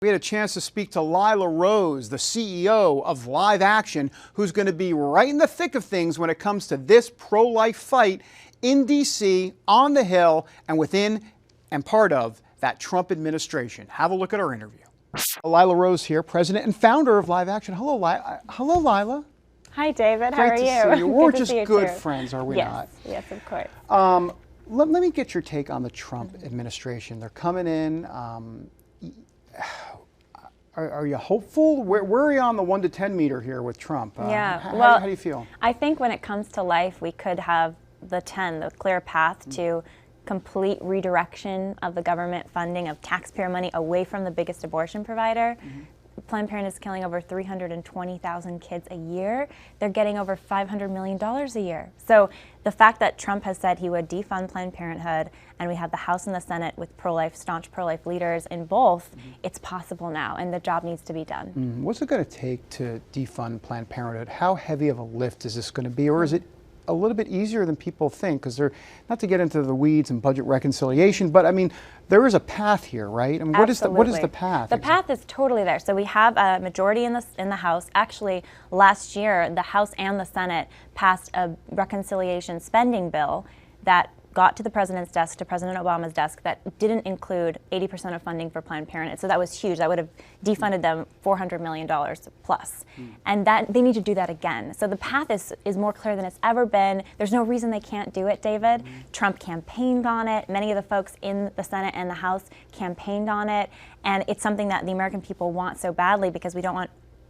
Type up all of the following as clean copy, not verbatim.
We had a chance to speak to Lila Rose, the CEO of Live Action, who's going to be right in the thick of things when it comes to this pro-life fight in D.C., on the Hill, and within and part of that Trump administration. Have a look at our interview. Lila Rose here, president and founder of Live Action. Hello, Lila. Hi, David. How are Great you? to see you. We're Good to just see you good too. friends, are we Yes, not? yes, of course. Let me get your take on the Trump administration. They're coming in. Are you hopeful? Where are you on the 1 to 10 meter here with Trump? How do you feel? I think when it comes to life, we could have the 10, the clear path to complete redirection of the government funding of taxpayer money away from the biggest abortion provider. Planned Parenthood is killing over 320,000 kids a year. They're getting over $500 million a year. So the fact that Trump has said he would defund Planned Parenthood, and we have the House and the Senate with pro-life, staunch pro-life leaders in both, it's possible now, and the job needs to be done. What's it going to take to defund Planned Parenthood? How heavy of a lift is this going to be, or is it a little bit easier than people think? Because they're, not to get into the weeds and budget reconciliation, but I mean, there is a path here, right? I mean, what is the path? The path is totally there. So we have a majority in the House. Actually, last year, the House and the Senate passed a reconciliation spending bill that got to the president's desk, to President Obama's desk, that didn't include 80% of funding for Planned Parenthood. So that was huge. That would have defunded them $400 million plus. And that they need to do that again. So the path is more clear than it's ever been. There's no reason they can't do it, David. Trump campaigned on it. Many of the folks in the Senate and the House campaigned on it. And it's something that the American people want so badly because we don't want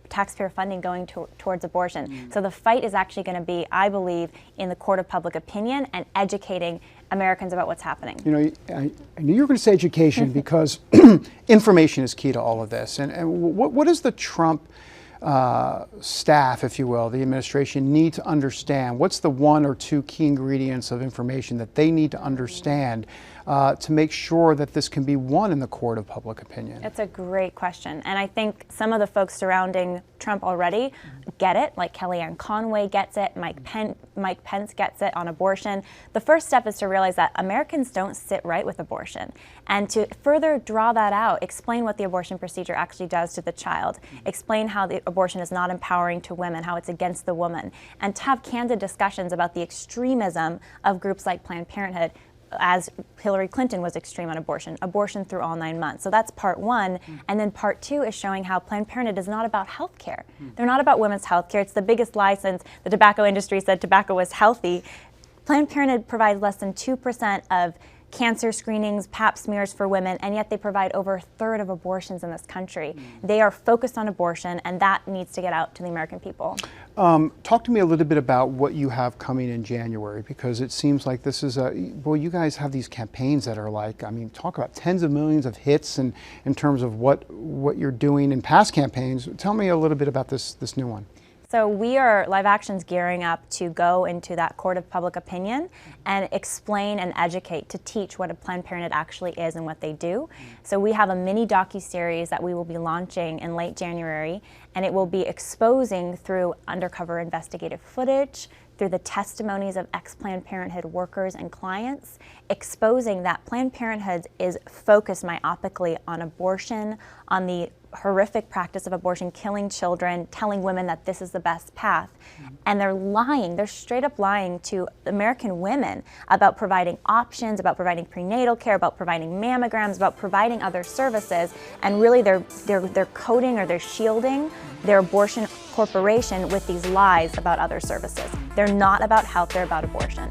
taxpayer funding going towards abortion. So the fight is actually going to be, I believe, in the court of public opinion and educating Americans about what's happening. You know, I knew you were going to say education because information is key to all of this. And what does the Trump staff, if you will, the administration, need to understand? What's the 1 or 2 key ingredients of information that they need to understand to make sure that this can be won in the court of public opinion? It's a great question. And I think some of the folks surrounding Trump already get it, like Kellyanne Conway gets it, Mike Pence gets it on abortion. The first step is to realize that Americans don't sit right with abortion. And to further draw that out, explain what the abortion procedure actually does to the child, explain how the abortion is not empowering to women, how it's against the woman, and to have candid discussions about the extremism of groups like Planned Parenthood, as Hillary Clinton was extreme on abortion through all 9 months. So that's part 1. And then part 2 is showing how Planned Parenthood is not about health care. They're not about women's health care. It's the biggest lie since the tobacco industry said tobacco was healthy. Planned Parenthood provides less than 2% of cancer screenings, pap smears for women, and yet they provide over 1/3 of abortions in this country. They are focused on abortion, and that needs to get out to the American people. Talk to me a little bit about what you have coming in January, because it seems like this is well, you guys have these campaigns that are like, I mean, talk about tens of millions of hits and in terms of what you're doing in past campaigns. Tell me a little bit about this new one. So Live Action's gearing up to go into that court of public opinion and explain and educate, to teach what a Planned Parenthood actually is and what they do. So we have a mini docuseries that we will be launching in late January, and it will be exposing through undercover investigative footage, through the testimonies of ex-Planned Parenthood workers and clients, exposing that Planned Parenthood is focused myopically on abortion, on the horrific practice of abortion, killing children, telling women that this is the best path. And they're lying, they're straight up lying to American women about providing options, about providing prenatal care, about providing mammograms, about providing other services. And really they're coding or they're shielding their abortion corporation with these lies about other services. They're not about health, they're about abortion.